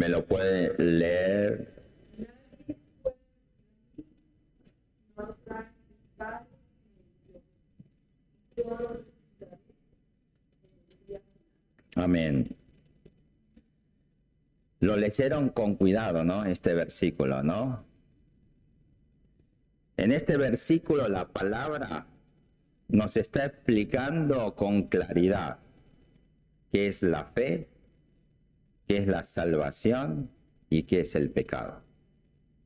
¿Me lo puede leer? Amén. Lo leyeron con cuidado, ¿no? Este versículo, ¿no? En este versículo la palabra nos está explicando con claridad qué es la fe, qué es la salvación y qué es el pecado.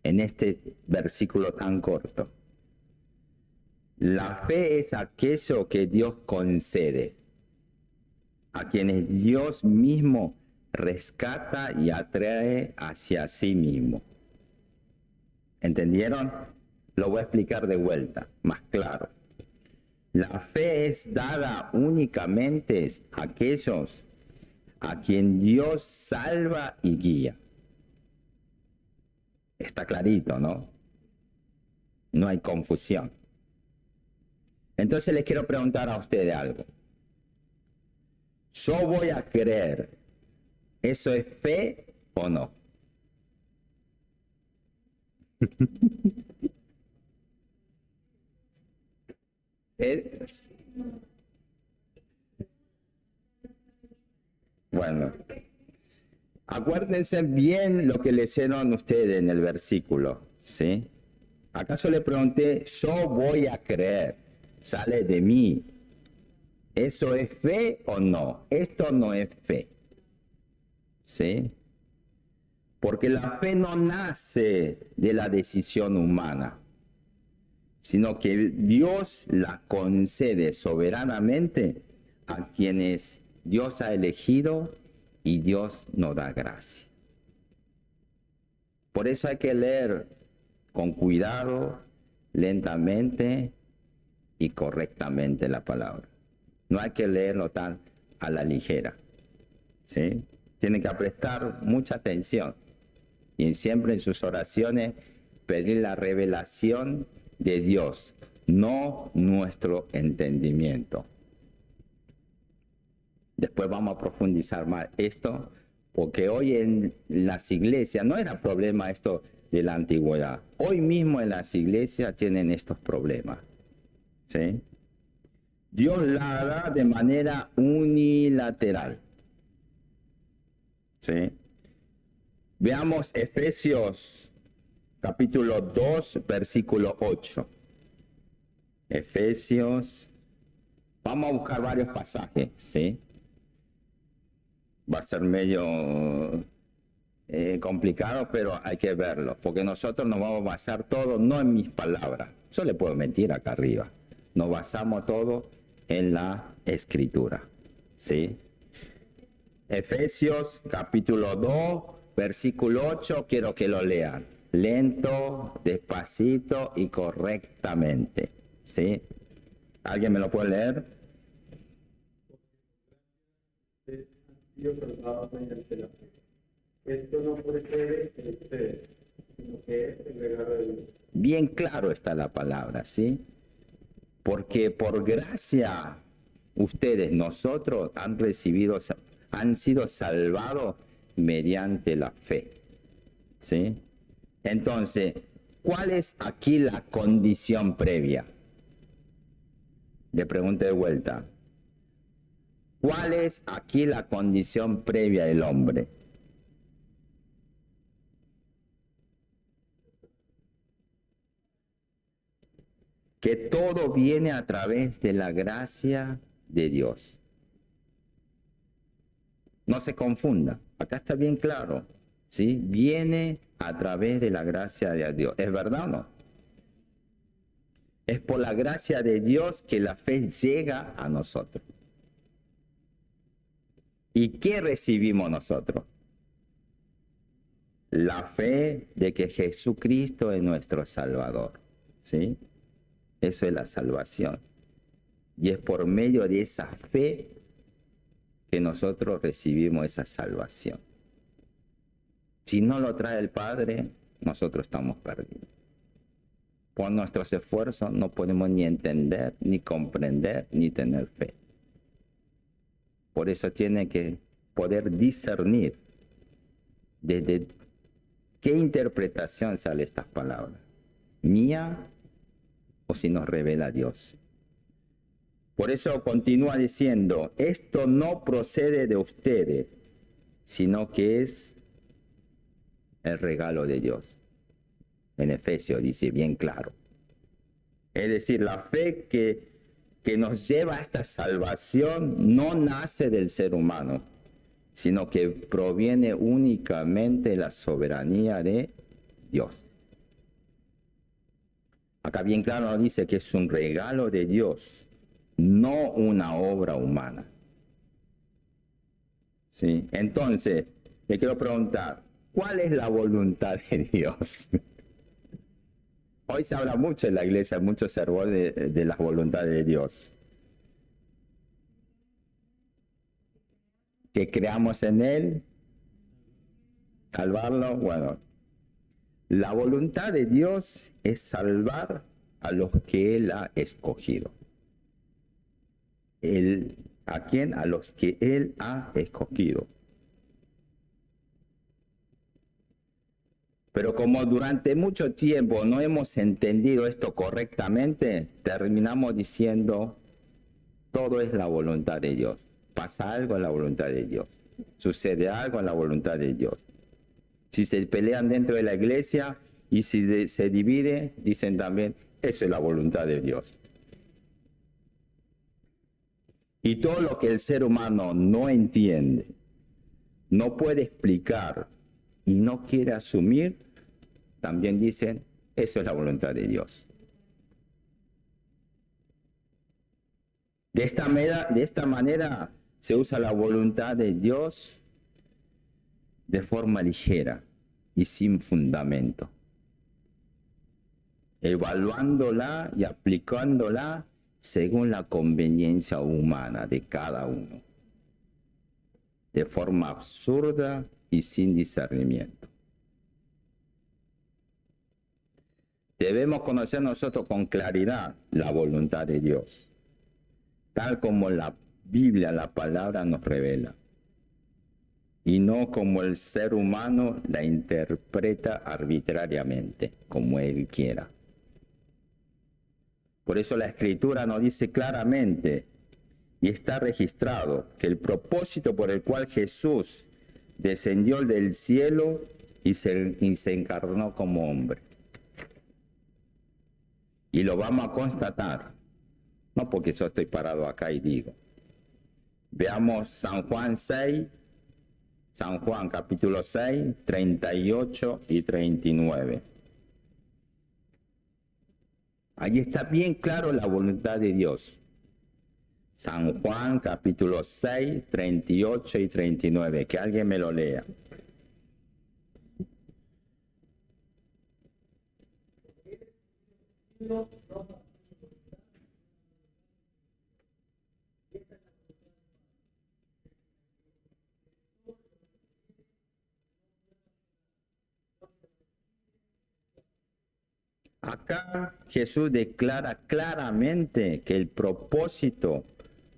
En este versículo tan corto. La fe es aquello que Dios concede a quienes Dios mismo rescata y atrae hacia sí mismo. ¿Entendieron? Lo voy a explicar de vuelta, más claro. La fe es dada únicamente a aquellos a quien Dios salva y guía. Está clarito, ¿no? No hay confusión. Entonces les quiero preguntar a ustedes algo. Yo voy a creer, ¿eso es fe o no? Bueno, acuérdense bien lo que leyeron ustedes en el versículo, ¿sí? ¿Acaso le pregunté, yo voy a creer, sale de mí? ¿Eso es fe o no? Esto no es fe, ¿sí? Porque la fe no nace de la decisión humana, sino que Dios la concede soberanamente a quienes Dios ha elegido y Dios nos da gracia. Por eso hay que leer con cuidado, lentamente y correctamente la palabra. No hay que leerlo tan a la ligera, ¿sí? Tienen que prestar mucha atención y siempre en sus oraciones pedir la revelación de Dios, no nuestro entendimiento. Después vamos a profundizar más esto, porque hoy en las iglesias, no era problema esto de la antigüedad, hoy mismo en las iglesias tienen estos problemas, ¿sí? Dios la da de manera unilateral, ¿sí? Veamos Efesios capítulo 2, versículo 8. Efesios, vamos a buscar varios pasajes, ¿sí? Va a ser medio complicado, pero hay que verlo, porque nosotros nos vamos a basar todo, no en mis palabras. Yo le puedo mentir acá arriba. Nos basamos todo en la Escritura, ¿sí? Efesios capítulo 2, versículo 8, quiero que lo lean. Lento, despacito y correctamente, ¿sí? ¿Alguien me lo puede leer? Dios salvaba mediante la fe. Esto no procede de ustedes, sino que es el regalo de Dios. Bien claro está la palabra, ¿sí? Porque por gracia ustedes, nosotros, han sido salvados mediante la fe, ¿sí? Entonces, ¿cuál es aquí la condición previa? Le pregunto de vuelta. ¿Cuál es aquí la condición previa del hombre? Que todo viene a través de la gracia de Dios. No se confunda, acá está bien claro, ¿sí? Viene a través de la gracia de Dios. ¿Es verdad o no? Es por la gracia de Dios que la fe llega a nosotros. ¿Y qué recibimos nosotros? La fe de que Jesucristo es nuestro Salvador, ¿sí? Eso es la salvación. Y es por medio de esa fe que nosotros recibimos esa salvación. Si no lo trae el Padre, nosotros estamos perdidos. Por nuestros esfuerzos no podemos ni entender, ni comprender, ni tener fe. Por eso tiene que poder discernir ¿Desde qué interpretación salen estas palabras? ¿Mía o si nos revela Dios? Por eso continúa diciendo, esto no procede de ustedes, sino que es el regalo de Dios. En Efesios dice bien claro. Es decir, la fe que nos lleva a esta salvación no nace del ser humano, sino que proviene únicamente de la soberanía de Dios. Acá bien claro nos dice que es un regalo de Dios, no una obra humana. ¿Sí? Entonces, le quiero preguntar, ¿cuál es la voluntad de Dios? Hoy se habla mucho en la iglesia, mucho sermón de las voluntades de Dios. Que creamos en Él, salvarlo. Bueno, la voluntad de Dios es salvar a los que Él ha escogido. ¿A quién? A los que Él ha escogido. Pero como durante mucho tiempo no hemos entendido esto correctamente, terminamos diciendo, todo es la voluntad de Dios. Pasa algo en la voluntad de Dios. Sucede algo en la voluntad de Dios. Si se pelean dentro de la iglesia y si se divide, dicen también, eso es la voluntad de Dios. Y todo lo que el ser humano no entiende, no puede explicar y no quiere asumir, también dicen, eso es la voluntad de Dios. De esta manera se usa la voluntad de Dios de forma ligera y sin fundamento, evaluándola y aplicándola según la conveniencia humana de cada uno, de forma absurda y sin discernimiento. Debemos conocer nosotros con claridad la voluntad de Dios, tal como la Biblia, la palabra nos revela, y no como el ser humano la interpreta arbitrariamente, como él quiera. Por eso la Escritura nos dice claramente, y está registrado, que el propósito por el cual Jesús descendió del cielo y se encarnó como hombre. Y lo vamos a constatar, no porque yo estoy parado acá y digo. Veamos San Juan capítulo 6, 38 y 39. Allí está bien claro la voluntad de Dios. San Juan capítulo 6, 38 y 39. Que alguien me lo lea. Acá Jesús declara claramente que el propósito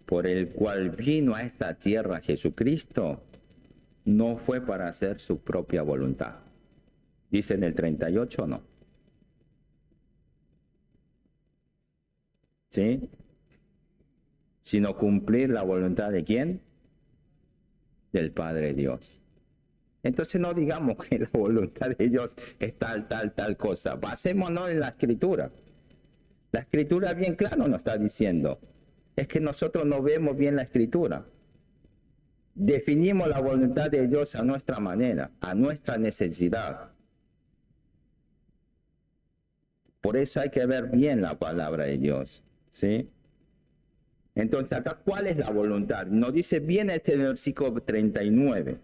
por el cual vino a esta tierra Jesucristo no fue para hacer su propia voluntad. Dice en el 38 o no. ¿Sí? Sino cumplir la voluntad de ¿quién? Del Padre Dios. Entonces no digamos que la voluntad de Dios es tal cosa. Basémonos en la Escritura. La Escritura bien claro nos está diciendo. Es que nosotros no vemos bien la Escritura. Definimos la voluntad de Dios a nuestra manera, a nuestra necesidad. Por eso hay que ver bien la palabra de Dios. ¿Sí? Entonces acá, ¿cuál es la voluntad? Nos dice bien este versículo 39.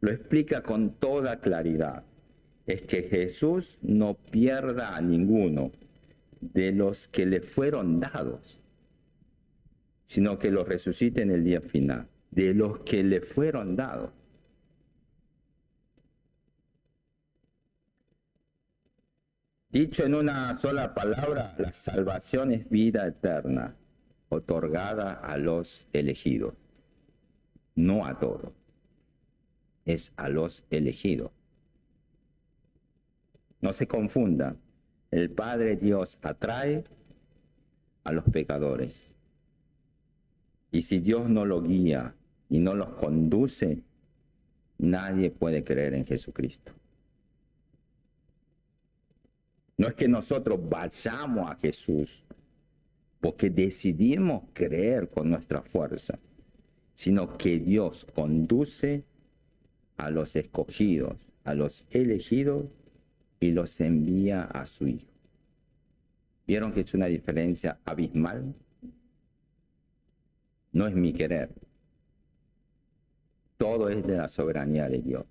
Lo explica con toda claridad. Es que Jesús no pierda a ninguno de los que le fueron dados, sino que los resucite en el día final. De los que le fueron dados. Dicho en una sola palabra, la salvación es vida eterna, otorgada a los elegidos, no a todos. es a los elegidos. No se confunda, el Padre Dios atrae a los pecadores. Y si Dios no lo guía y no los conduce, nadie puede creer en Jesucristo. No es que nosotros vayamos a Jesús porque decidimos creer con nuestra fuerza, sino que Dios conduce a los escogidos, a los elegidos y los envía a su Hijo. ¿Vieron que es una diferencia abismal? No es mi querer. Todo es de la soberanía de Dios.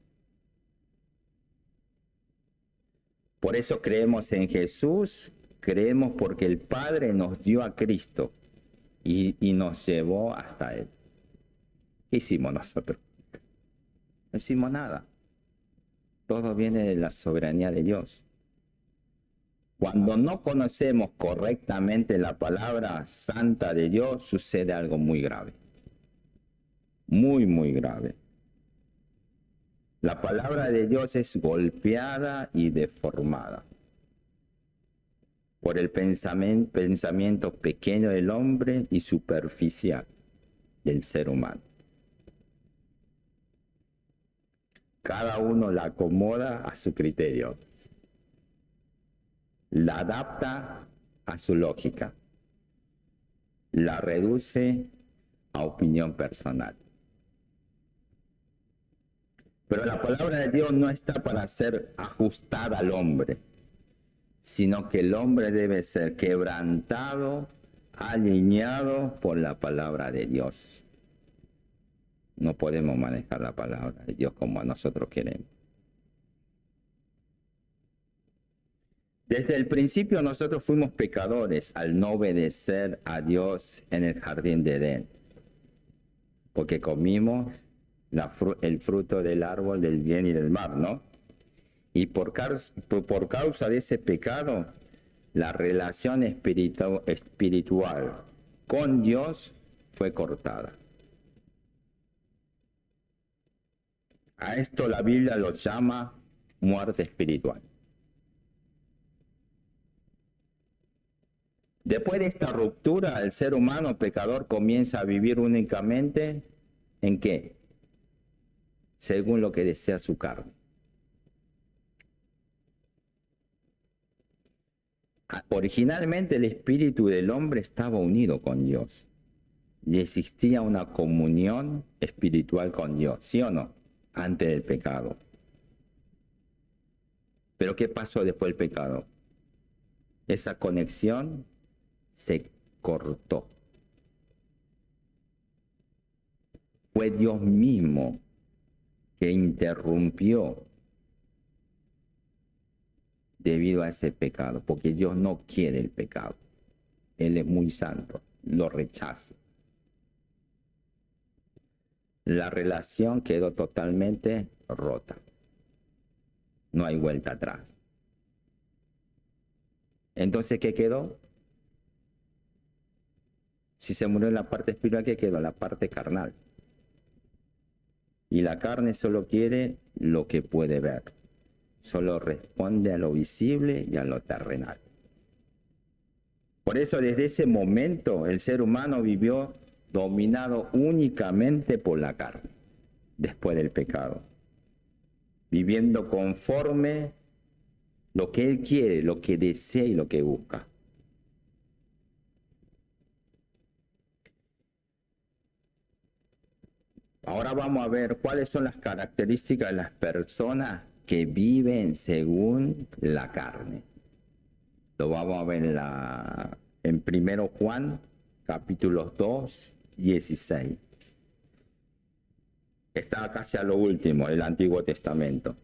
Por eso creemos en Jesús, creemos porque el Padre nos dio a Cristo y nos llevó hasta Él. ¿Qué hicimos nosotros? No hicimos nada. Todo viene de la soberanía de Dios. Cuando no conocemos correctamente la palabra santa de Dios, sucede algo muy grave. Muy, muy grave. La palabra de Dios es golpeada y deformada por el pensamiento pequeño del hombre y superficial del ser humano. Cada uno la acomoda a su criterio, la adapta a su lógica, la reduce a opinión personal. Pero la palabra de Dios no está para ser ajustada al hombre, sino que el hombre debe ser quebrantado, alineado por la palabra de Dios. No podemos manejar la palabra de Dios como nosotros queremos. Desde el principio nosotros fuimos pecadores al no obedecer a Dios en el jardín de Edén, porque comimos el fruto del árbol del bien y del mal, ¿no? Y por causa de ese pecado, la relación espiritual con Dios fue cortada. A esto la Biblia lo llama muerte espiritual. Después de esta ruptura, el ser humano pecador comienza a vivir únicamente ¿en qué? Según lo que desea su carne. Originalmente el espíritu del hombre estaba unido con Dios y existía una comunión espiritual con Dios, ¿sí o no? Antes del pecado. Pero ¿qué pasó después del pecado? Esa conexión se cortó. Fue Dios mismo que interrumpió debido a ese pecado, porque Dios no quiere el pecado. Él es muy santo, lo rechaza. La relación quedó totalmente rota. No hay vuelta atrás. Entonces, ¿qué quedó? Si se murió en la parte espiritual, ¿qué quedó? La parte carnal. Y la carne solo quiere lo que puede ver. Solo responde a lo visible y a lo terrenal. Por eso desde ese momento el ser humano vivió dominado únicamente por la carne, después del pecado, viviendo conforme lo que él quiere, lo que desea y lo que busca. Ahora vamos a ver cuáles son las características de las personas que viven según la carne. Lo vamos a ver en 1 Juan, capítulo 2, 16. Está casi a lo último, el Antiguo Testamento.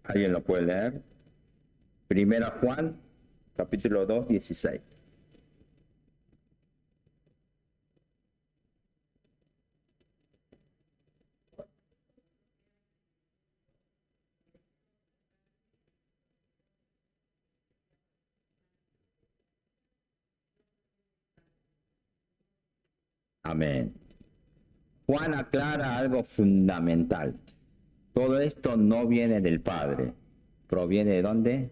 ¿Alguien lo puede leer? 1 Juan, capítulo 2, 16. Amén. Juan aclara algo fundamental. Todo esto no viene del Padre. ¿Proviene de dónde?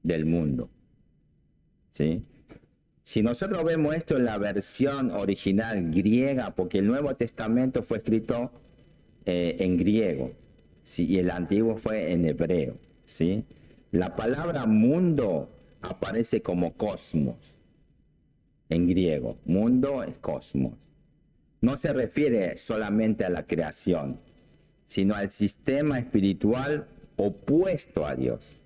Del mundo. ¿Sí? Si nosotros vemos esto en la versión original griega, porque el Nuevo Testamento fue escrito en griego, ¿sí? Y el Antiguo fue en hebreo, ¿sí? La palabra mundo aparece como cosmos en griego. Mundo es cosmos. No se refiere solamente a la creación, sino al sistema espiritual opuesto a Dios,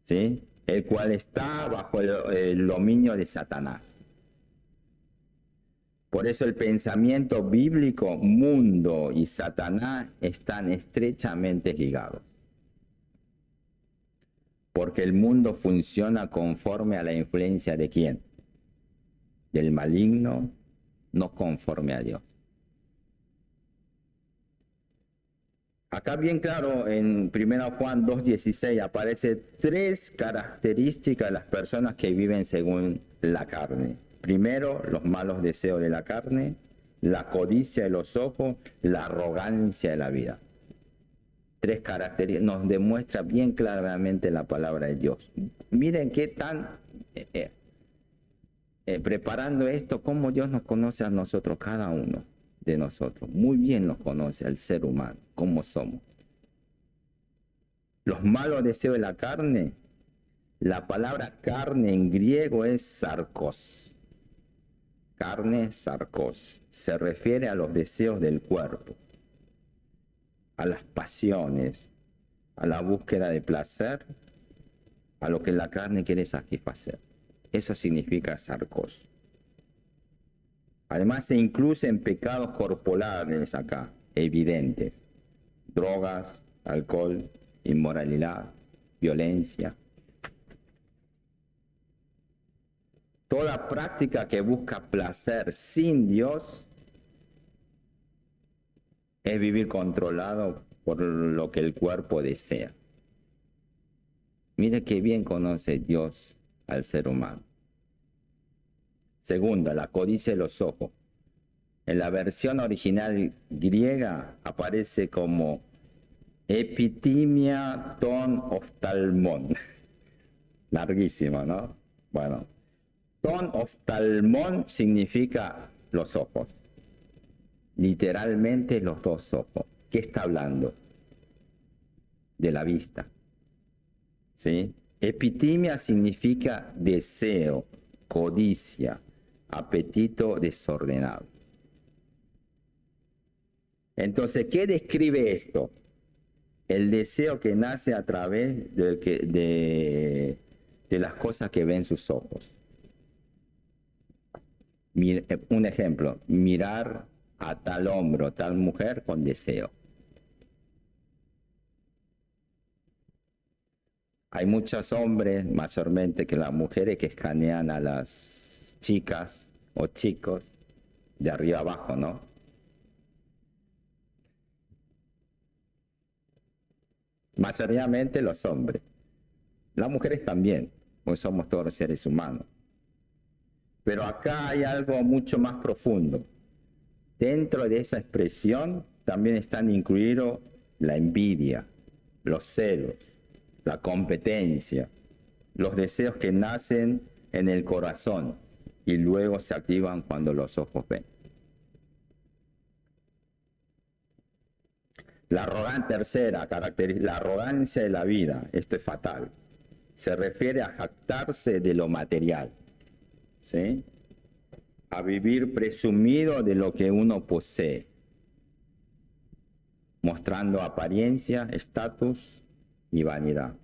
¿sí? El cual está bajo el dominio de Satanás. Por eso el pensamiento bíblico, mundo y Satanás están estrechamente ligados. Porque el mundo funciona conforme a la influencia de ¿quién? Del maligno, no conforme a Dios. Acá bien claro en 1 Juan 2:16 aparece 3 características de las personas que viven según la carne. Primero, los malos deseos de la carne, la codicia de los ojos, la arrogancia de la vida. 3 características, nos demuestra bien claramente la palabra de Dios. Miren qué tan preparando esto, cómo Dios nos conoce a nosotros, cada uno de nosotros. Muy bien nos conoce al ser humano, cómo somos. Los malos deseos de la carne, la palabra carne en griego es sarcos. Carne, sarcos. Se refiere a los deseos del cuerpo, a las pasiones, a la búsqueda de placer, a lo que la carne quiere satisfacer. Eso significa sarcos. Además se incluyen pecados corporales acá, evidentes. Drogas, alcohol, inmoralidad, violencia. Toda práctica que busca placer sin Dios es vivir controlado por lo que el cuerpo desea. Mire qué bien conoce Dios al ser humano. Segunda, la codicia de los ojos. En la versión original griega aparece como epitimia ton oftalmon. Larguísimo, ¿no? Bueno, ton oftalmon significa los ojos. Literalmente los 2 ojos. ¿Qué está hablando? De la vista. ¿Sí? Epitimia significa deseo, codicia, apetito desordenado. Entonces, ¿qué describe esto? El deseo que nace a través de las cosas que ven sus ojos. Un ejemplo, mirar a tal hombre o tal mujer con deseo. Hay muchos hombres, mayormente que las mujeres, que escanean a las chicas o chicos de arriba abajo, ¿no? Mayoritariamente los hombres. Las mujeres también, pues somos todos seres humanos. Pero acá hay algo mucho más profundo. Dentro de esa expresión también están incluidos la envidia, los celos, la competencia, los deseos que nacen en el corazón y luego se activan cuando los ojos ven. Tercera característica, la arrogancia de la vida. Esto es fatal. Se refiere a jactarse de lo material, ¿sí? A vivir presumido de lo que uno posee, mostrando apariencia, estatus y vanidad.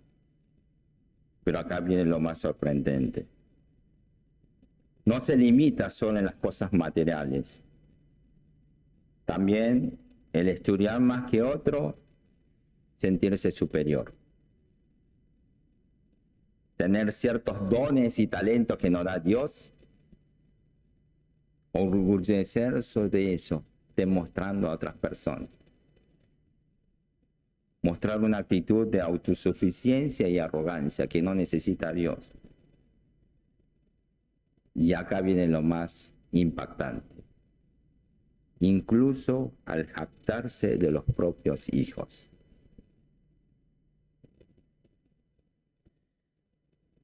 Pero acá viene lo más sorprendente. No se limita solo en las cosas materiales. También el estudiar más que otro, sentirse superior. Tener ciertos dones y talentos que nos da Dios, orgullecerse de eso, demostrando a otras personas. Mostrar una actitud de autosuficiencia y arrogancia que no necesita a Dios. Y acá viene lo más impactante. incluso al jactarse de los propios hijos.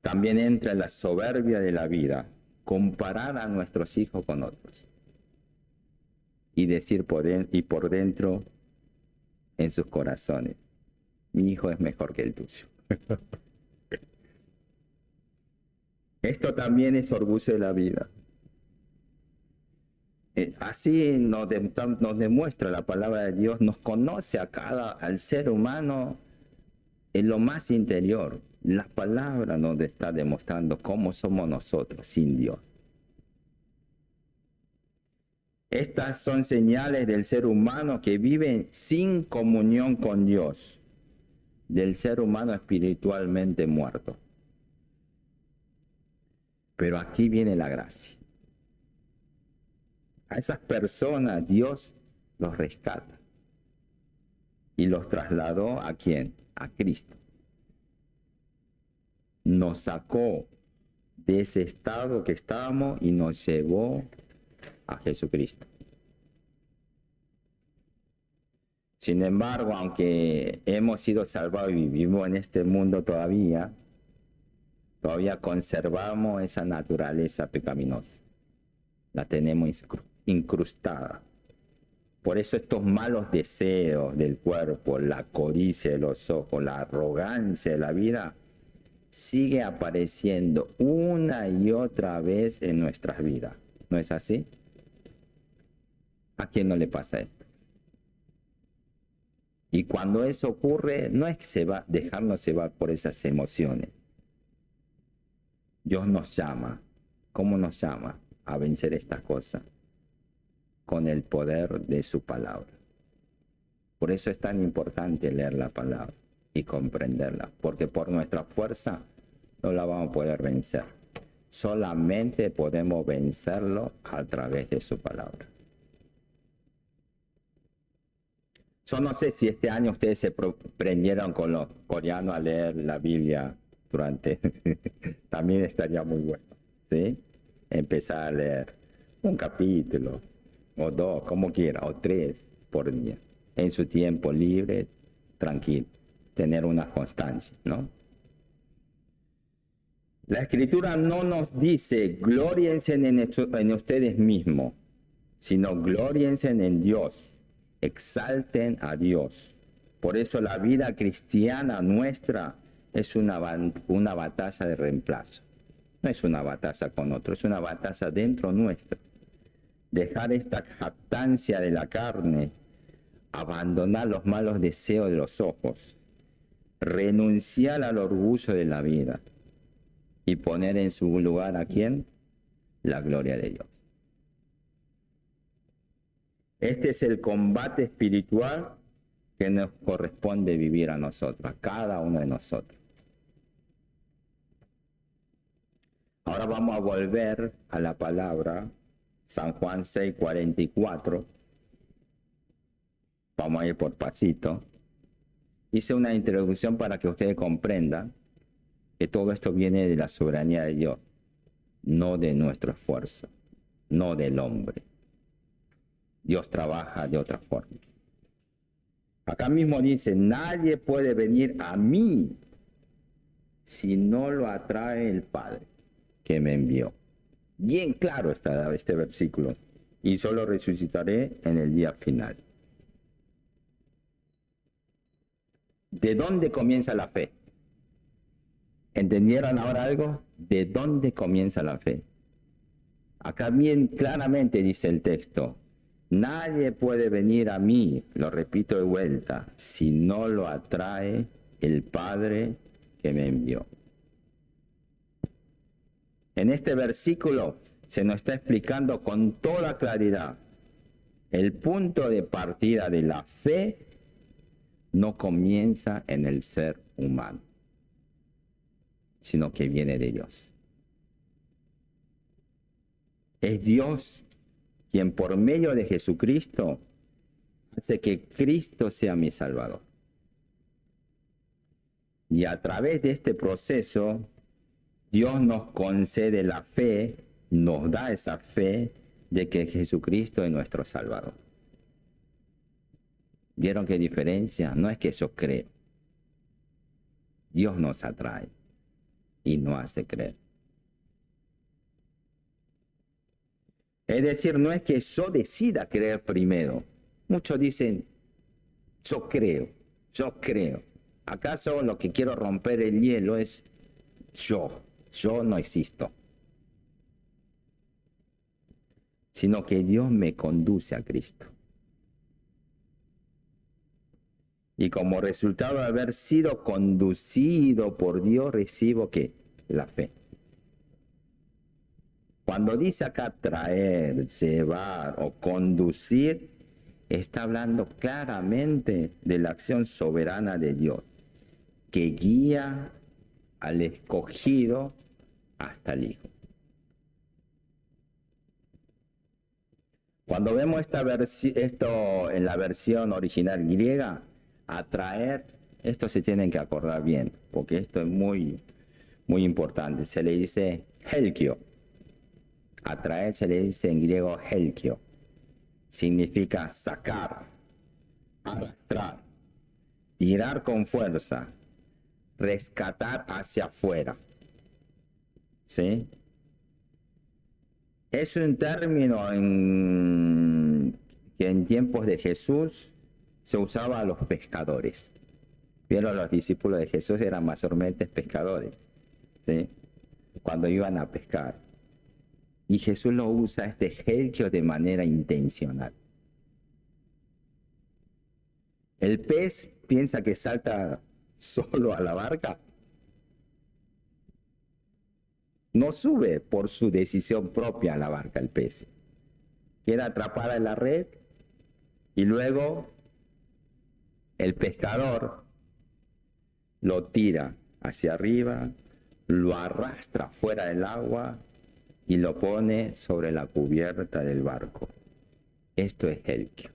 También entra en la soberbia de la vida, comparar a nuestros hijos con otros y decir por dentro en sus corazones, mi hijo es mejor que el tuyo. Esto también es orgullo de la vida. Así nos demuestra la palabra de Dios, nos conoce al ser humano en lo más interior. La palabra nos está demostrando cómo somos nosotros sin Dios. Estas son señales del ser humano que vive sin comunión con Dios, del ser humano espiritualmente muerto. Pero aquí viene la gracia. A esas personas Dios los rescata y los trasladó ¿a quién? A Cristo. Nos sacó de ese estado que estábamos y nos llevó a Jesucristo. Sin embargo, aunque hemos sido salvados y vivimos en este mundo todavía conservamos esa naturaleza pecaminosa. La tenemos incrustada. Por eso estos malos deseos del cuerpo, la codicia de los ojos, la arrogancia de la vida, sigue apareciendo una y otra vez en nuestras vidas. ¿No es así? ¿A quién no le pasa esto? Y cuando eso ocurre, no es que dejarnos llevar por esas emociones. Dios nos llama. ¿Cómo nos llama a vencer estas cosas? Con el poder de su palabra. Por eso es tan importante leer la palabra y comprenderla, porque por nuestra fuerza no la vamos a poder vencer. Solamente podemos vencerlo a través de su palabra. Yo no sé si este año ustedes se prendieron con los coreanos a leer la Biblia durante... También estaría muy bueno, ¿sí? Empezar a leer un capítulo, o dos, como quiera, o 3 por día, en su tiempo libre, tranquilo, tener una constancia, ¿no? La Escritura no nos dice, glóriense en ustedes mismos, sino glóriense en Dios, exalten a Dios. Por eso la vida cristiana nuestra es una batalla de reemplazo. No es una batalla con otro, es una batalla dentro nuestro. Dejar esta jactancia de la carne, abandonar los malos deseos de los ojos, renunciar al orgullo de la vida y poner en su lugar ¿a quién? La gloria de Dios. Este es el combate espiritual que nos corresponde vivir a nosotros, a cada uno de nosotros. Ahora vamos a volver a la palabra San Juan 6:44. Vamos a ir por pasito. Hice una introducción para que ustedes comprendan que todo esto viene de la soberanía de Dios, no de nuestro esfuerzo, no del hombre. Dios trabaja de otra forma. Acá mismo dice, nadie puede venir a mí si no lo atrae el Padre que me envió. Bien claro está este versículo. Y solo resucitaré en el día final. ¿De dónde comienza la fe? ¿Entendieron ahora algo? ¿De dónde comienza la fe? Acá bien claramente dice el texto, nadie puede venir a mí, lo repito de vuelta, si no lo atrae el Padre que me envió. En este versículo se nos está explicando con toda claridad el punto de partida de la fe no comienza en el ser humano, sino que viene de Dios. Es Dios quien por medio de Jesucristo hace que Cristo sea mi Salvador. Y a través de este proceso, Dios nos concede la fe, nos da esa fe de que Jesucristo es nuestro Salvador. ¿Vieron qué diferencia? No es que yo creo. Dios nos atrae y nos hace creer. Es decir, no es que yo decida creer primero. Muchos dicen, yo creo. ¿Acaso lo que quiero romper el hielo es yo no existo? Sino que Dios me conduce a Cristo. Y como resultado de haber sido conducido por Dios, recibo ¿qué? La fe. Cuando dice acá traer, llevar o conducir, está hablando claramente de la acción soberana de Dios, que guía al escogido hasta el Hijo. Cuando vemos esto en la versión original griega, atraer, esto se tienen que acordar bien, porque esto es muy, muy importante. Se le dice helkio. Atraer se le dice en griego helkio. Significa sacar, arrastrar, tirar con fuerza, rescatar hacia afuera. ¿Sí? Es un término que en tiempos de Jesús se usaba a los pescadores. Vieron, los discípulos de Jesús eran mayormente pescadores, ¿sí? Cuando iban a pescar. Y Jesús lo usa este helkio de manera intencional. El pez piensa que salta solo a la barca. No sube por su decisión propia a la barca el pez. Queda atrapada en la red y luego el pescador lo tira hacia arriba, lo arrastra fuera del agua y lo pone sobre la cubierta del barco. Esto es helkio.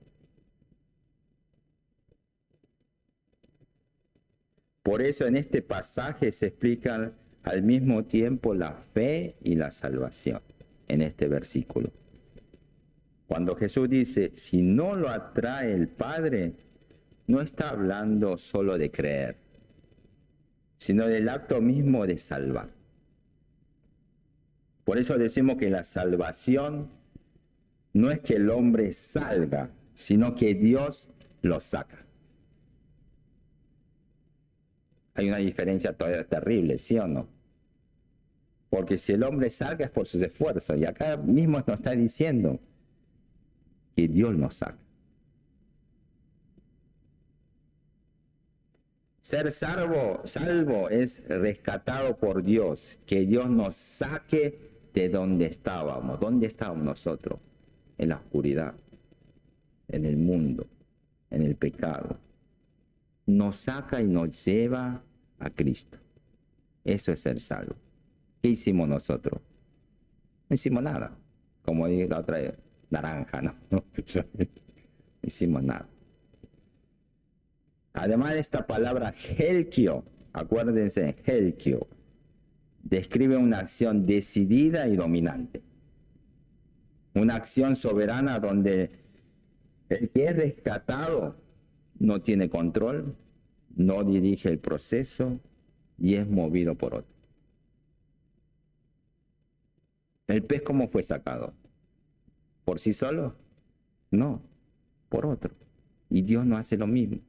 Por eso en este pasaje se explican al mismo tiempo la fe y la salvación en este versículo. Cuando Jesús dice, si no lo atrae el Padre, no está hablando solo de creer, sino del acto mismo de salvar. Por eso decimos que la salvación no es que el hombre salga, sino que Dios lo saca. Hay una diferencia todavía terrible, ¿sí o no? Porque si el hombre salga es por sus esfuerzos, y acá mismo nos está diciendo que Dios nos saca. Ser salvo es rescatado por Dios, que Dios nos saque de donde estábamos. ¿Dónde estábamos nosotros? En la oscuridad, en el mundo, en el pecado. Nos saca y nos lleva a Cristo. Eso es ser salvo. ¿Qué hicimos nosotros? No hicimos nada. Como dije la otra naranja, ¿no? No hicimos nada. Además de esta palabra helkio, acuérdense, helkio, describe una acción decidida y dominante. Una acción soberana donde el que es rescatado no tiene control, no dirige el proceso y es movido por otro. ¿El pez cómo fue sacado? ¿Por sí solo? No, por otro. Y Dios no hace lo mismo.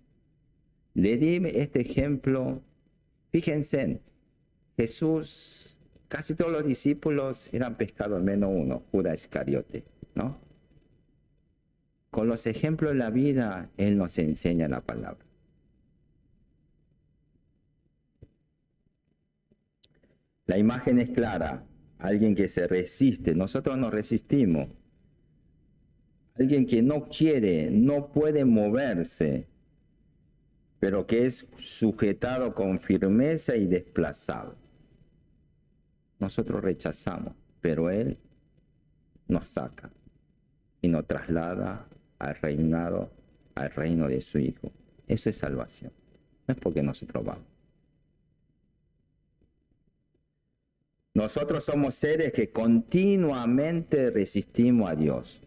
Le di este ejemplo. Fíjense, Jesús, casi todos los discípulos eran pescados, menos uno, Judas Iscariote, ¿no? Con los ejemplos de la vida, Él nos enseña la palabra. La imagen es clara. Alguien que se resiste. Nosotros nos resistimos. Alguien que no quiere, no puede moverse, pero que es sujetado con firmeza y desplazado. Nosotros rechazamos, pero Él nos saca y nos traslada al reino de su Hijo. Eso es salvación. No es porque nosotros vamos. Nosotros somos seres que continuamente resistimos a Dios.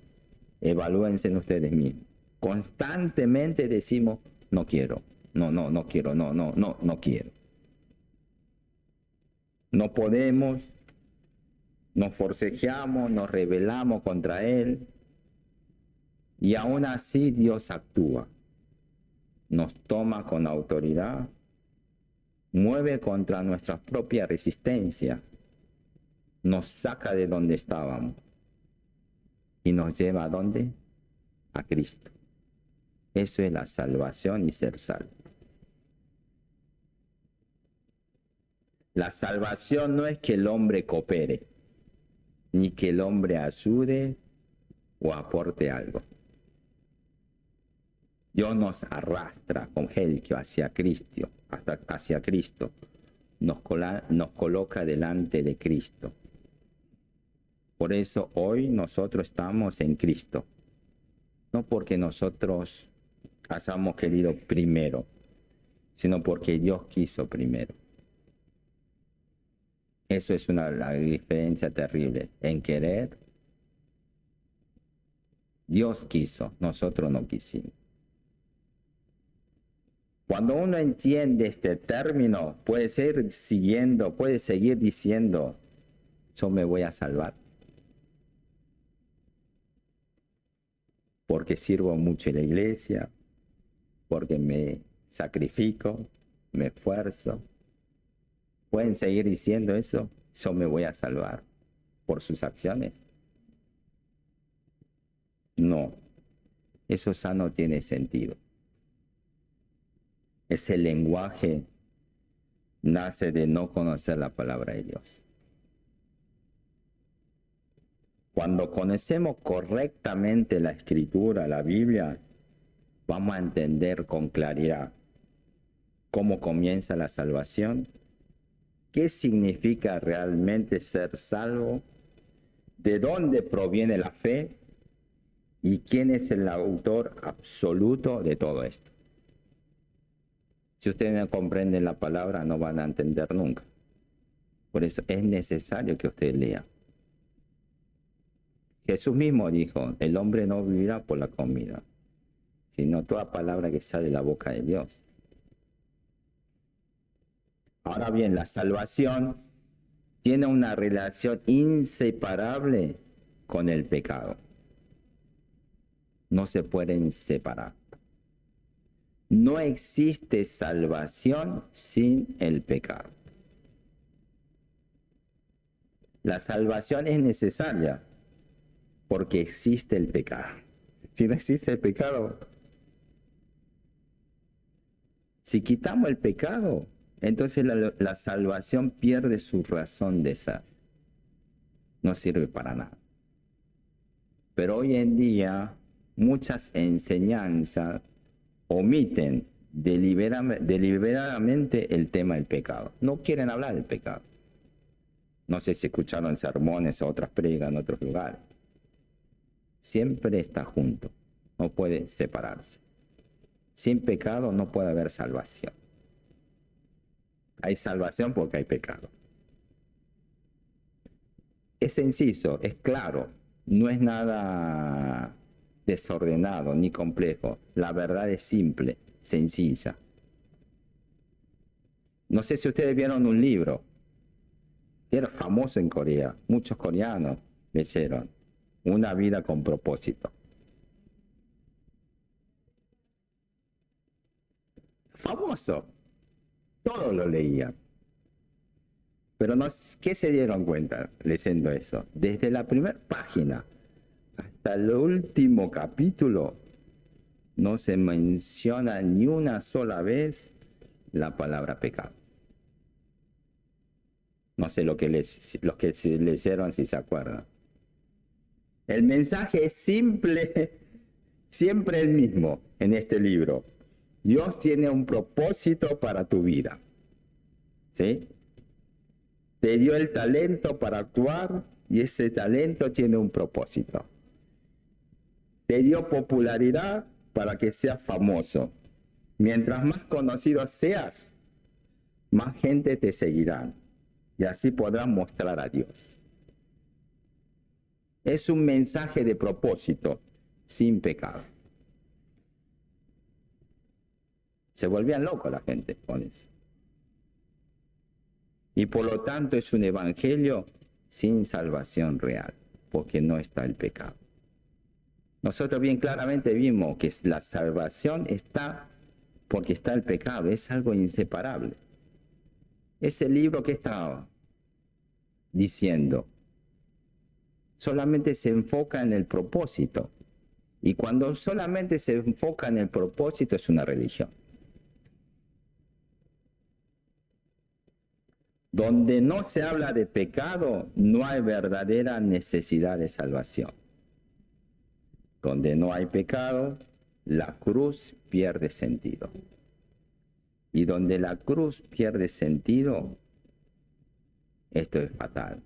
Evalúense en ustedes mismos. Constantemente decimos, no quiero, no quiero, no quiero. No podemos, nos forcejeamos, nos rebelamos contra Él. Y aún así Dios actúa. Nos toma con autoridad, mueve contra nuestra propia resistencia, nos saca de donde estábamos y nos lleva ¿a dónde? A Cristo. Eso es la salvación y ser salvo. La salvación no es que el hombre coopere, ni que el hombre ayude o aporte algo. Dios nos arrastra con Helquio hacia Cristo, hacia Cristo. Nos coloca delante de Cristo. Por eso hoy nosotros estamos en Cristo. No porque nosotros hayamos querido primero, sino porque Dios quiso primero. Eso es la diferencia terrible. En querer, Dios quiso, nosotros no quisimos. Cuando uno entiende este término, puede seguir diciendo, yo me voy a salvar. Porque sirvo mucho en la iglesia, porque me sacrifico, me esfuerzo. ¿Pueden seguir diciendo eso? Yo me voy a salvar por sus acciones. No, eso ya no tiene sentido. Ese lenguaje nace de no conocer la palabra de Dios. Cuando conocemos correctamente la Escritura, la Biblia, vamos a entender con claridad cómo comienza la salvación, qué significa realmente ser salvo, de dónde proviene la fe y quién es el autor absoluto de todo esto. Si ustedes no comprenden la palabra, no van a entender nunca. Por eso es necesario que ustedes lean. Jesús mismo dijo, el hombre no vivirá por la comida, sino toda palabra que sale de la boca de Dios. Ahora bien, la salvación tiene una relación inseparable con el pecado. No se pueden separar. No existe salvación sin el pecado. La salvación es necesaria porque existe el pecado. Si no existe el pecado, si quitamos el pecado, entonces la salvación pierde su razón de ser. No sirve para nada. Pero hoy en día, muchas enseñanzas omiten deliberadamente el tema del pecado. No quieren hablar del pecado. No sé si escucharon sermones o otras prédicas en otros lugares. Siempre está junto. No puede separarse. Sin pecado no puede haber salvación. Hay salvación porque hay pecado. Es sencillo, es claro. No es nada desordenado ni complejo. La verdad es simple, sencilla. No sé si ustedes vieron un libro. Era famoso en Corea. Muchos coreanos leyeron. Una vida con propósito. Famoso. Todos lo leían. Pero ¿qué se dieron cuenta leyendo eso? Desde la primera página hasta el último capítulo no se menciona ni una sola vez la palabra pecado. No sé los que leyeron si se acuerdan. El mensaje es simple, siempre el mismo en este libro. Dios tiene un propósito para tu vida. ¿Sí? Te dio el talento para actuar y ese talento tiene un propósito. Te dio popularidad para que seas famoso. Mientras más conocido seas, más gente te seguirá y así podrás mostrar a Dios. Es un mensaje de propósito, sin pecado. Se volvían locos la gente con eso. Y por lo tanto es un evangelio sin salvación real, porque no está el pecado. Nosotros bien claramente vimos que la salvación está porque está el pecado, es algo inseparable. Ese libro que estaba diciendo solamente se enfoca en el propósito. Y cuando solamente se enfoca en el propósito es una religión. Donde no se habla de pecado, no hay verdadera necesidad de salvación. Donde no hay pecado, la cruz pierde sentido. Y donde la cruz pierde sentido, esto es fatal.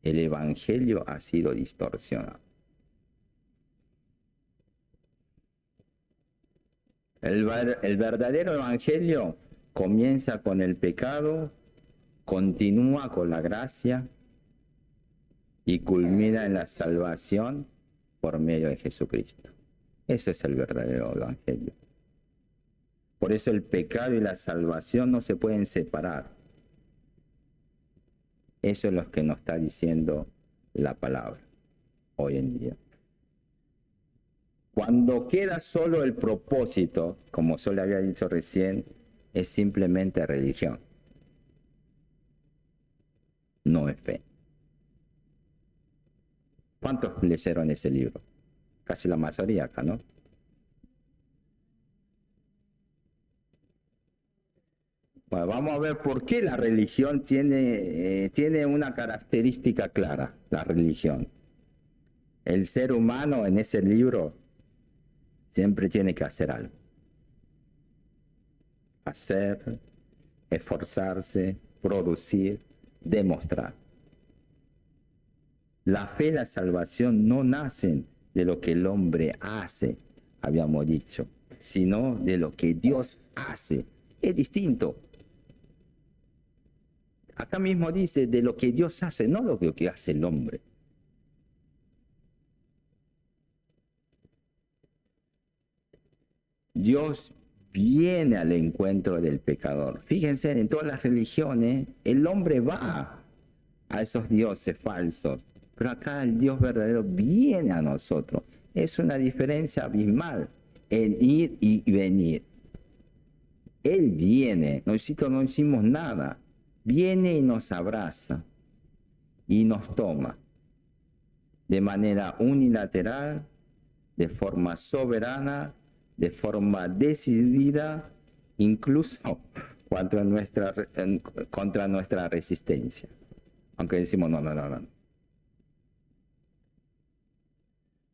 El evangelio ha sido distorsionado. El verdadero evangelio comienza con el pecado, continúa con la gracia y culmina en la salvación por medio de Jesucristo. Eso es el verdadero evangelio. Por eso el pecado y la salvación no se pueden separar. Eso es lo que nos está diciendo la palabra hoy en día. Cuando queda solo el propósito, como yo le había dicho recién, es simplemente religión. No es fe. ¿Cuántos leyeron ese libro? Casi la mayoría acá, ¿no? Bueno, vamos a ver por qué la religión tiene una característica clara, la religión. El ser humano en ese libro siempre tiene que hacer algo. Hacer, esforzarse, producir, demostrar. La fe y la salvación no nacen de lo que el hombre hace, habíamos dicho, sino de lo que Dios hace. Es distinto. Acá mismo dice de lo que Dios hace, no lo que hace el hombre. Dios viene al encuentro del pecador. Fíjense, en todas las religiones, el hombre va a esos dioses falsos, pero acá el Dios verdadero viene a nosotros. Es una diferencia abismal en ir y venir. Él viene, nosotros no hicimos nada. Viene y nos abraza y nos toma de manera unilateral, de forma soberana, de forma decidida, incluso contra nuestra resistencia. Aunque decimos no.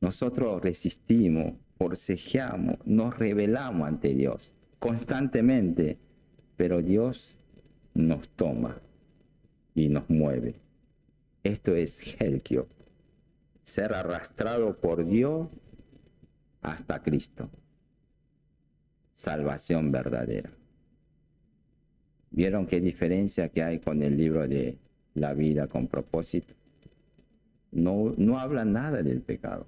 Nosotros resistimos, forcejeamos, nos rebelamos ante Dios constantemente, pero Dios nos toma y nos mueve. Esto es Helkio, ser arrastrado por Dios hasta Cristo. Salvación verdadera. ¿Vieron qué diferencia que hay con el libro de la vida con propósito? No habla nada del pecado.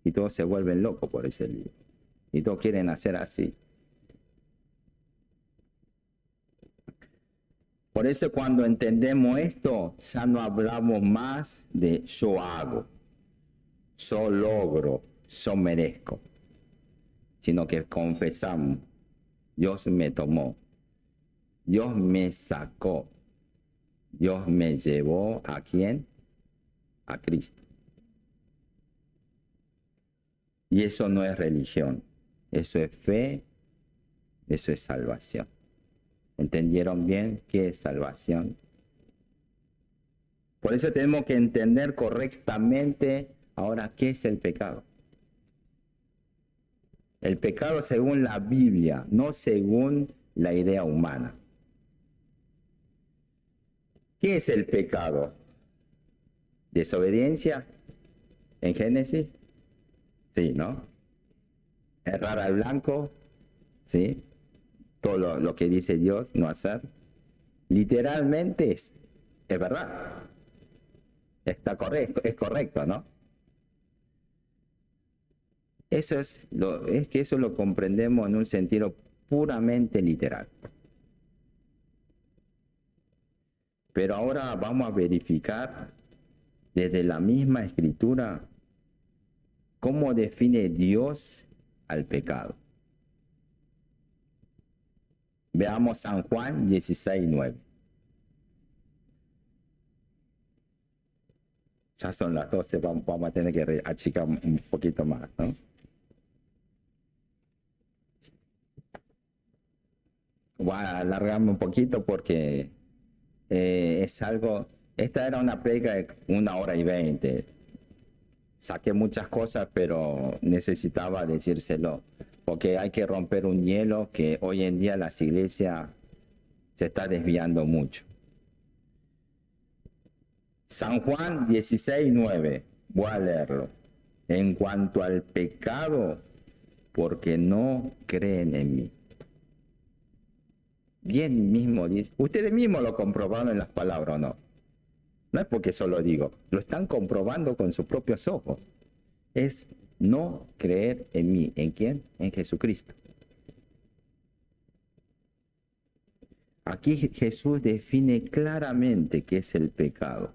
Y todos se vuelven locos por ese libro. Y todos quieren hacer así. Por eso cuando entendemos esto, ya no hablamos más de yo hago, yo logro, yo merezco, sino que confesamos, Dios me tomó, Dios me sacó, Dios me llevó ¿a quién? A Cristo. Y eso no es religión, eso es fe, eso es salvación. ¿Entendieron bien qué es salvación? Por eso tenemos que entender correctamente ahora qué es el pecado. El pecado según la Biblia, no según la idea humana. ¿Qué es el pecado? ¿Desobediencia? ¿En Génesis? Sí, ¿no? ¿Errar al blanco? Sí. Todo lo que dice Dios, no hacer. Literalmente es verdad. Está correcto, es correcto, ¿no? Eso es que eso lo comprendemos en un sentido puramente literal. Pero ahora vamos a verificar desde la misma escritura cómo define Dios al pecado. Veamos San Juan 16:9. Ya son las 12, vamos a tener que achicar un poquito más, ¿no? Voy a alargarme un poquito porque es algo, esta era una predica de 1 hora y 20. Saqué muchas cosas, pero necesitaba decírselo, porque hay que romper un hielo que hoy en día las iglesias se está desviando mucho. San Juan 16:9, voy a leerlo. En cuanto al pecado, porque no creen en mí. Bien mismo dice, ustedes mismos lo comprobaron en las palabras, ¿o no? No es porque solo digo, lo están comprobando con sus propios ojos. Es no creer en mí. ¿En quién? En Jesucristo. Aquí Jesús define claramente qué es el pecado,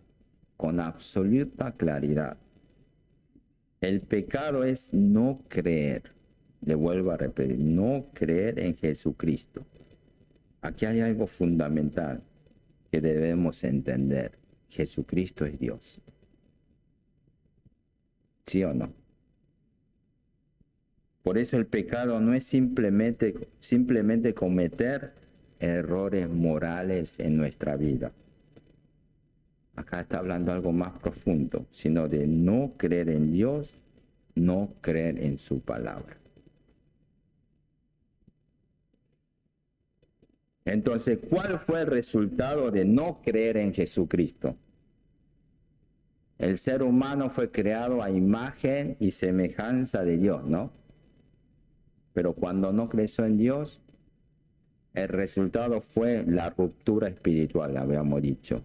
con absoluta claridad. El pecado es no creer. Le vuelvo a repetir, no creer en Jesucristo. Aquí hay algo fundamental que debemos entender. Jesucristo es Dios. ¿Sí o no? Por eso el pecado no es simplemente cometer errores morales en nuestra vida. Acá está hablando algo más profundo, sino de no creer en Dios, no creer en su palabra. Entonces, ¿cuál fue el resultado de no creer en Jesucristo? El ser humano fue creado a imagen y semejanza de Dios, ¿no? Pero cuando no creció en Dios, el resultado fue la ruptura espiritual, habíamos dicho.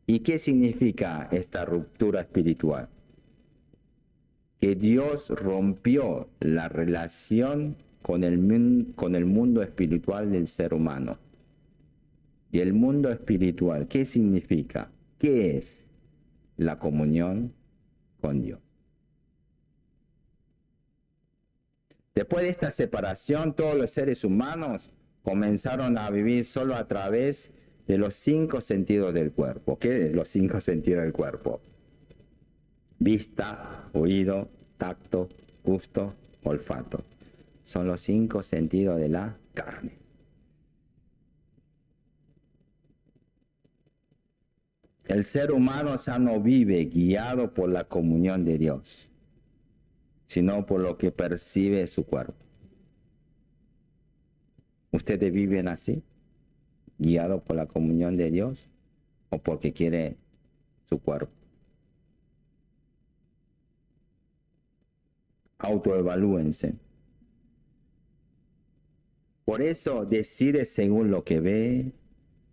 ¿Y qué significa esta ruptura espiritual? Que Dios rompió la relación con el mundo espiritual del ser humano. Y el mundo espiritual, ¿qué significa? ¿Qué es? La comunión con Dios. Después de esta separación, todos los seres humanos comenzaron a vivir solo a través de los 5 sentidos del cuerpo. ¿Qué es los 5 sentidos del cuerpo? Vista, oído, tacto, gusto, olfato. Son los 5 sentidos de la carne. El ser humano ya no vive guiado por la comunión de Dios, sino por lo que percibe su cuerpo. ¿Ustedes viven así? ¿Guiados por la comunión de Dios o porque quiere su cuerpo? Autoevalúense. Por eso decide según lo que ve,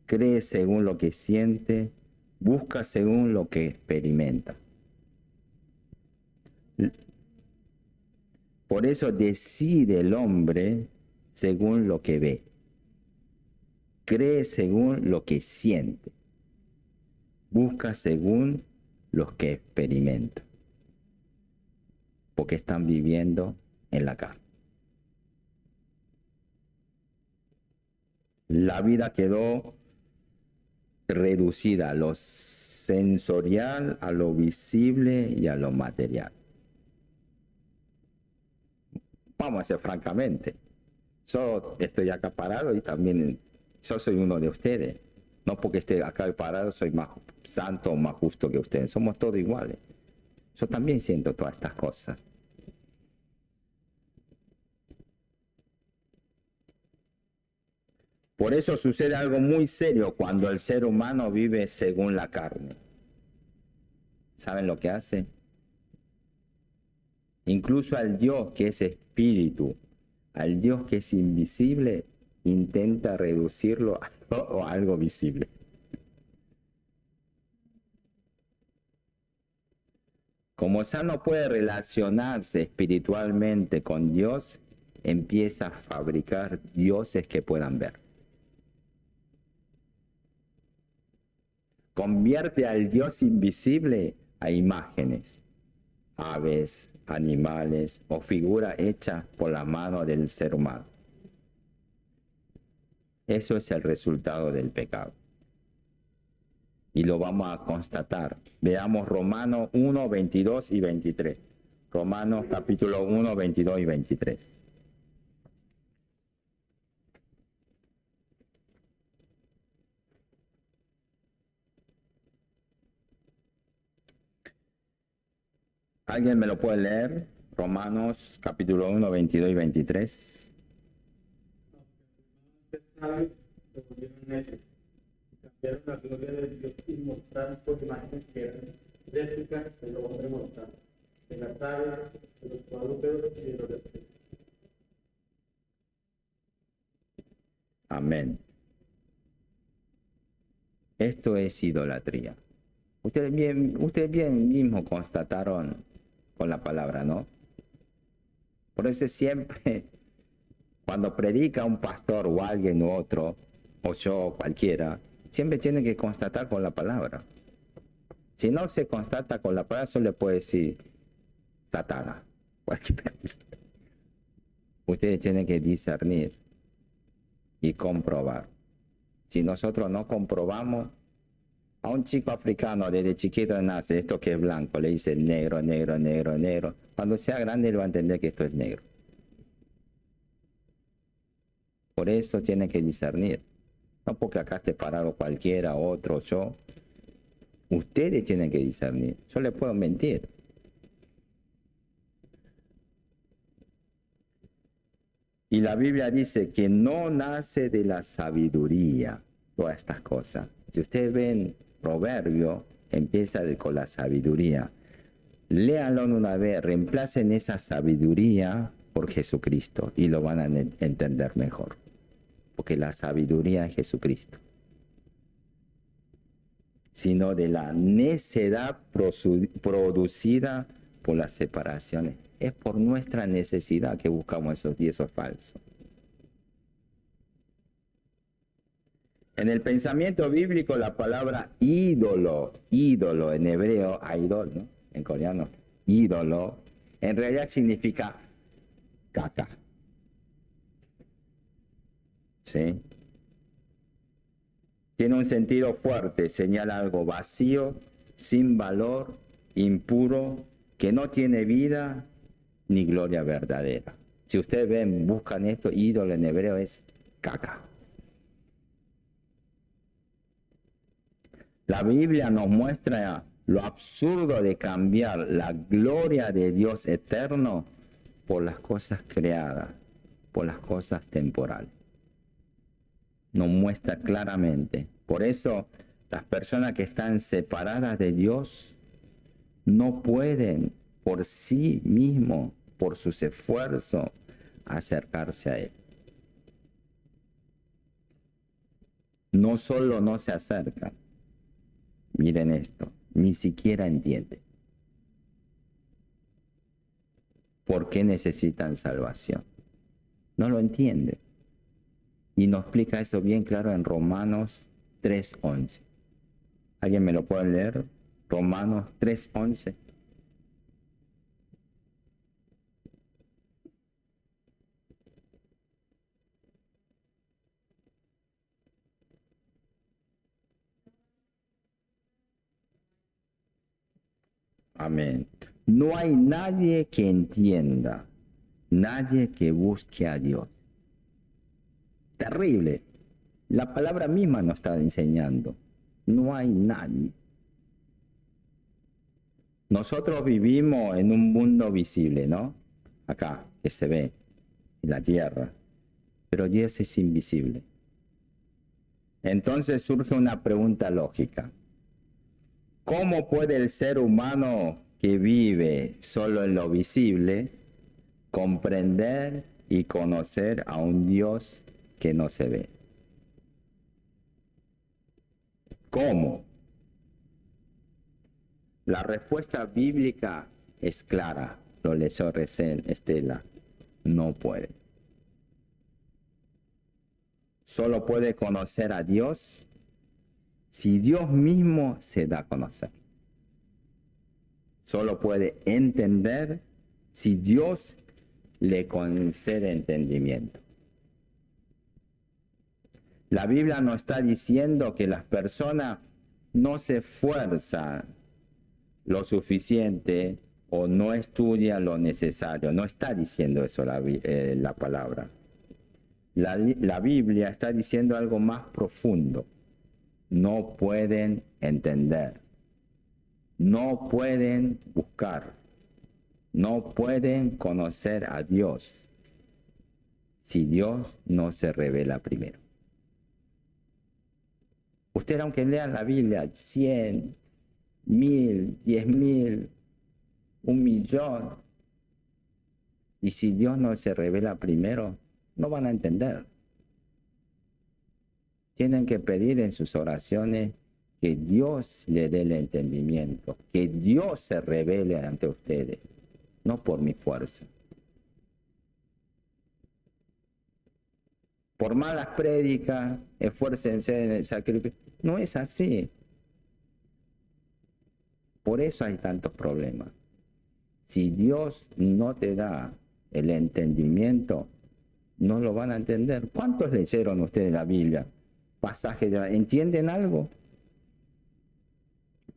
cree según lo que siente, busca según lo que experimenta. Por eso decide el hombre según lo que ve, cree según lo que siente, busca según los que experimenta, porque están viviendo en la carne. La vida quedó reducida a lo sensorial, a lo visible y a lo material. Vamos a ser francamente, yo estoy acá parado y también yo soy uno de ustedes. No porque esté acá parado soy más santo o más justo que ustedes, somos todos iguales. Yo también siento todas estas cosas. Por eso sucede algo muy serio cuando el ser humano vive según la carne. ¿Saben lo que hace? Incluso al Dios que es espíritu, al Dios que es invisible, intenta reducirlo a algo visible. Como ya no puede relacionarse espiritualmente con Dios, empieza a fabricar dioses que puedan ver. Convierte al Dios invisible a imágenes, aves, animales o figura hecha por la mano del ser humano. Eso es el resultado del pecado. Y lo vamos a constatar. Veamos Romanos 1, 22 y 23. Romanos capítulo 1, 22 y 23. ¿Alguien me lo puede leer? Romanos capítulo 1, 22 y 23. Se volvieron necios, cambiaron la gloria del Dios inmortal por imágenes que eran réplicas del hombre mortal, de las aves, de los cuadrúpedos y de los reptiles. Amén. Esto es idolatría. Ustedes bien mismo constataron con la palabra, ¿no? Por eso siempre, cuando predica un pastor o alguien u otro, o yo, cualquiera, siempre tiene que constatar con la palabra. Si no se constata con la palabra, solo le puede decir Satanás, cualquier cosa. Ustedes tienen que discernir y comprobar. Si nosotros no comprobamos, a un chico africano desde chiquito nace esto que es blanco, le dice negro, negro, negro, negro. Cuando sea grande él va a entender que esto es negro. Por eso tiene que discernir. No porque acá esté parado cualquiera, otro, yo. Ustedes tienen que discernir. Yo les puedo mentir. Y la Biblia dice que no nace de la sabiduría todas estas cosas. Si ustedes ven Proverbio, empieza con la sabiduría. Léanlo una vez, reemplacen esa sabiduría por Jesucristo y lo van a entender mejor. Porque la sabiduría es Jesucristo. Sino de la necedad producida por las separaciones. Es por nuestra necesidad que buscamos esos dioses falsos. En el pensamiento bíblico la palabra ídolo en hebreo, idol, ¿no? En coreano, ídolo, en realidad significa caca. ¿Sí? Tiene un sentido fuerte, señala algo vacío, sin valor, impuro, que no tiene vida ni gloria verdadera. Si ustedes ven, buscan esto, ídolo en hebreo es caca. La Biblia nos muestra lo absurdo de cambiar la gloria de Dios eterno por las cosas creadas, por las cosas temporales. Nos muestra claramente. Por eso las personas que están separadas de Dios no pueden por sí mismos, por sus esfuerzos, acercarse a Él. No solo no se acercan, miren esto, ni siquiera entienden por qué necesitan salvación. No lo entienden. Y nos explica eso bien claro en Romanos 3:11. ¿Alguien me lo puede leer? Romanos 3:11. Amén. No hay nadie que entienda, nadie que busque a Dios. Terrible. La palabra misma nos está enseñando. No hay nadie. Nosotros vivimos en un mundo visible, ¿no? Acá, que se ve, en la tierra. Pero Dios es invisible. Entonces surge una pregunta lógica. ¿Cómo puede el ser humano que vive solo en lo visible comprender y conocer a un Dios que no se ve? ¿Cómo? La respuesta bíblica es clara, lo leyó recién Estela, no puede. solo puede conocer a Dios si Dios mismo se da a conocer. Solo puede entender si Dios le concede entendimiento. La Biblia nos está diciendo que las personas no se esfuerzan lo suficiente o no estudian lo necesario. No está diciendo eso la palabra. La Biblia está diciendo algo más profundo. No pueden entender. No pueden buscar. No pueden conocer a Dios si Dios no se revela primero. Usted, aunque lea la Biblia 100, 1000, 10.000, 1.000.000, y si Dios no se revela primero, no van a entender. Tienen que pedir en sus oraciones que Dios le dé el entendimiento, que Dios se revele ante ustedes, no por mi fuerza. Por malas prédicas, esfuércense en el sacrificio. No es así. Por eso hay tantos problemas. Si Dios no te da el entendimiento, no lo van a entender. ¿Cuántos leyeron ustedes la Biblia? Pasajes ¿entienden algo?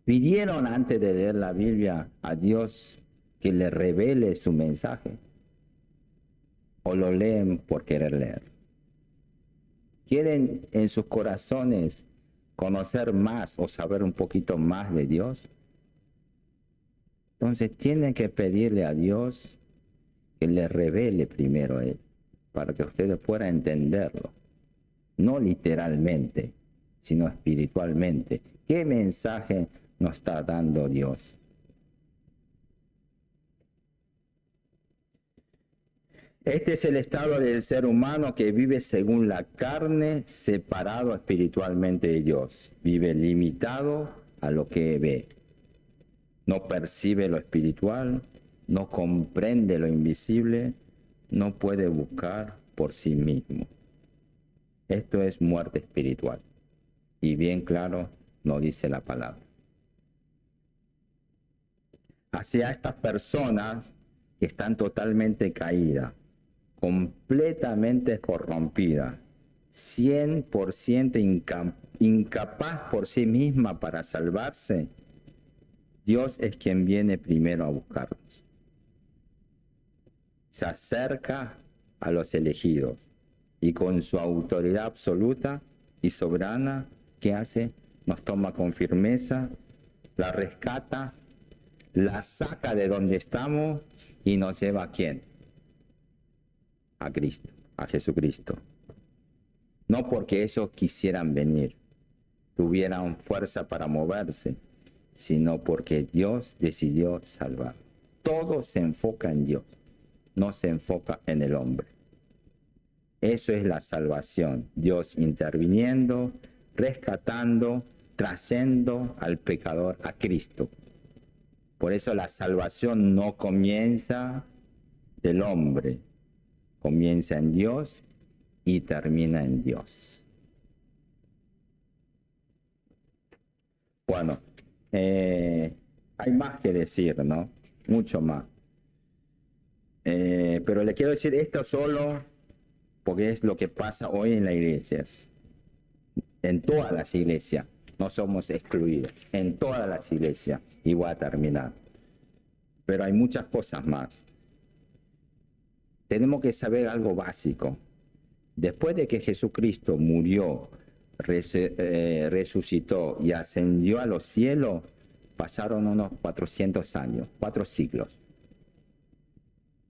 ¿Pidieron antes de leer la Biblia a Dios que le revele su mensaje? ¿O lo leen por querer leer? ¿Quieren en sus corazones conocer más o saber un poquito más de Dios? Entonces tienen que pedirle a Dios que le revele primero a Él, para que ustedes puedan entenderlo. No literalmente, sino espiritualmente. ¿Qué mensaje nos está dando Dios? Este es el estado del ser humano que vive según la carne, separado espiritualmente de Dios. Vive limitado a lo que ve. No percibe lo espiritual, no comprende lo invisible, no puede buscar por sí mismo. Esto es muerte espiritual. Y bien claro nos dice la palabra. Hacia estas personas que están totalmente caídas, completamente corrompida, 100% incapaz por sí misma para salvarse, Dios es quien viene primero a buscarnos. Se acerca a los elegidos y con su autoridad absoluta y soberana, ¿qué hace? Nos toma con firmeza, la rescata, la saca de donde estamos y nos lleva ¿a quién? A Cristo, a Jesucristo. No porque ellos quisieran venir, tuvieran fuerza para moverse, sino porque Dios decidió salvar. Todo se enfoca en Dios, no se enfoca en el hombre. Eso es la salvación, Dios interviniendo, rescatando, trayendo al pecador a Cristo. Por eso la salvación no comienza del hombre, comienza en Dios y termina en Dios. Bueno, hay más que decir, ¿no? Mucho más. Pero le quiero decir esto solo porque es lo que pasa hoy en las iglesias. En todas las iglesias. No somos excluidos. En todas las iglesias. Y voy a terminar. Pero hay muchas cosas más. Tenemos que saber algo básico. Después de que Jesucristo murió, resucitó y ascendió a los cielos, pasaron unos 400 años, 4 siglos.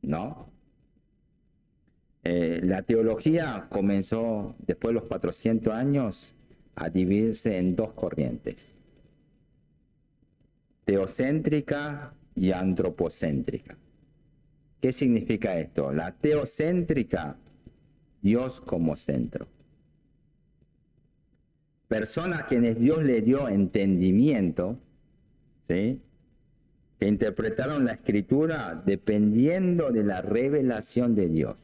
¿No? La teología comenzó después de los 400 años a dividirse en dos corrientes. Teocéntrica y antropocéntrica. ¿Qué significa esto? La teocéntrica, Dios como centro. Personas a quienes Dios le dio entendimiento, ¿sí?, que interpretaron la Escritura dependiendo de la revelación de Dios.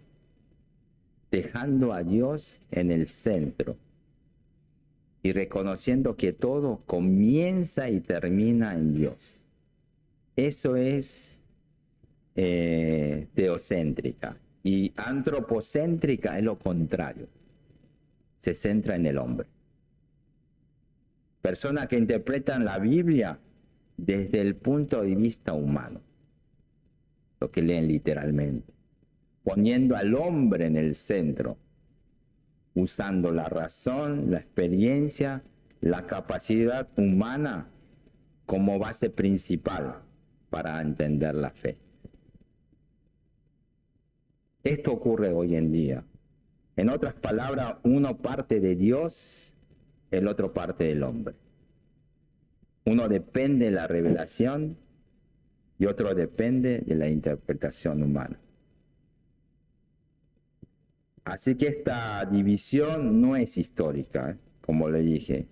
dejando a Dios en el centro y reconociendo que todo comienza y termina en Dios. Eso es teocéntrica. Y antropocéntrica es lo contrario. Se centra en el hombre. Personas que interpretan la Biblia desde el punto de vista humano, lo que leen literalmente, poniendo al hombre en el centro, usando la razón, la experiencia, la capacidad humana como base principal para entender la fe. Esto ocurre hoy en día. En otras palabras, uno parte de Dios, el otro parte del hombre. Uno depende de la revelación y otro depende de la interpretación humana. Así que esta división no es histórica, como le dije.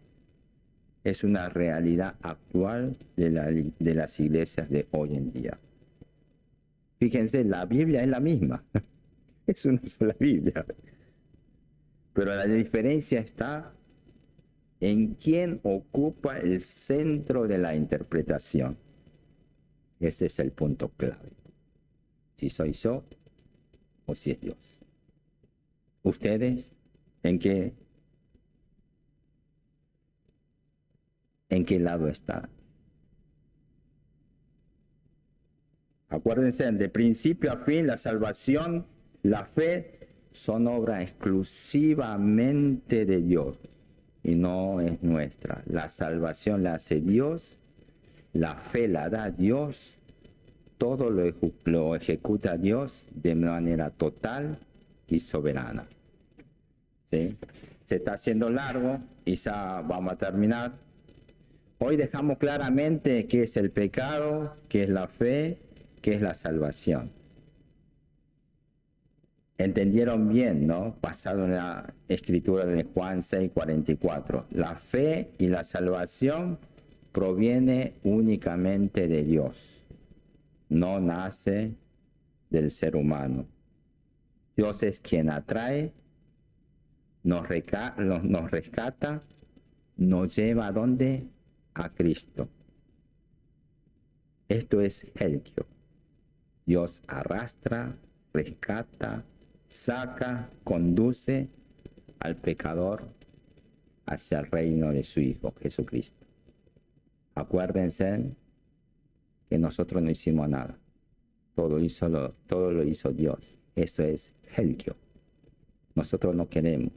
Es una realidad actual de las iglesias de hoy en día. Fíjense, la Biblia es la misma. Es una sola Biblia. Pero la diferencia está en quién ocupa el centro de la interpretación. Ese es el punto clave. Si soy yo o si es Dios. ¿Ustedes en qué lado están? Acuérdense, de principio a fin, la salvación, la fe, son obra exclusivamente de Dios y no es nuestra. La salvación la hace Dios, la fe la da Dios, todo lo ejecuta Dios de manera total y soberana. ¿Sí? Se está haciendo largo y ya vamos a terminar. Hoy dejamos claramente qué es el pecado, qué es la fe, qué es la salvación. Entendieron bien, ¿no? Basado en la escritura de Juan 6:44. La fe y la salvación proviene únicamente de Dios. No nace del ser humano. Dios es quien atrae, nos rescata, nos lleva ¿a dónde? A Cristo. Esto es Helgio. Dios arrastra, rescata, saca, conduce al pecador hacia el reino de su Hijo, Jesucristo. Acuérdense que nosotros no hicimos nada. Todo lo hizo Dios. Eso es Helgio. Nosotros no queremos.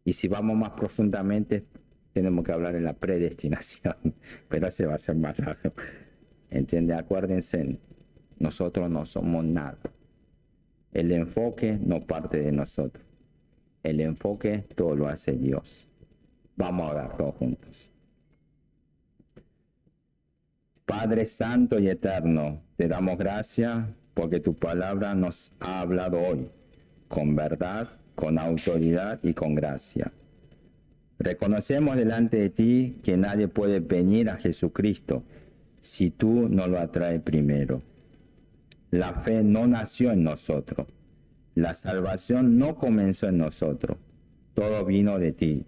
Y si vamos más profundamente, tenemos que hablar de la predestinación, pero se va a hacer más largo. ¿Entiende? Acuérdense, nosotros no somos nada. El enfoque no parte de nosotros. El enfoque todo lo hace Dios. Vamos a orar todos juntos. Padre Santo y Eterno, te damos gracias porque tu palabra nos ha hablado hoy con verdad, con autoridad y con gracia. Reconocemos delante de ti que nadie puede venir a Jesucristo si tú no lo atraes primero. La fe no nació en nosotros. La salvación no comenzó en nosotros. Todo vino de ti.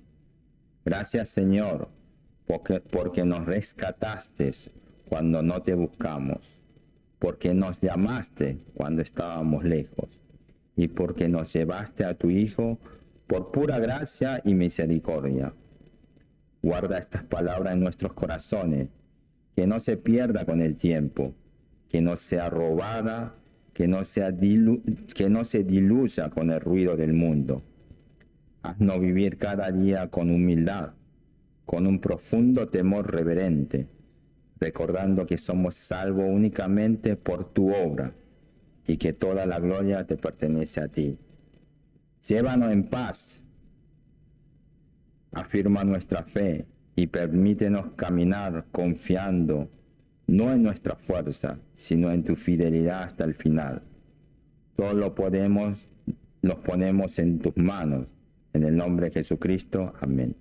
Gracias, Señor, porque nos rescataste cuando no te buscamos, porque nos llamaste cuando estábamos lejos y porque nos llevaste a tu Hijo por pura gracia y misericordia. Guarda estas palabras en nuestros corazones, que no se pierda con el tiempo, que no sea robada, que no se diluya con el ruido del mundo. Haznos vivir cada día con humildad, con un profundo temor reverente, recordando que somos salvos únicamente por tu obra y que toda la gloria te pertenece a ti. Llévanos en paz, afirma nuestra fe y permítenos caminar confiando no en nuestra fuerza, sino en tu fidelidad hasta el final. Todo lo ponemos en tus manos. En el nombre de Jesucristo. Amén.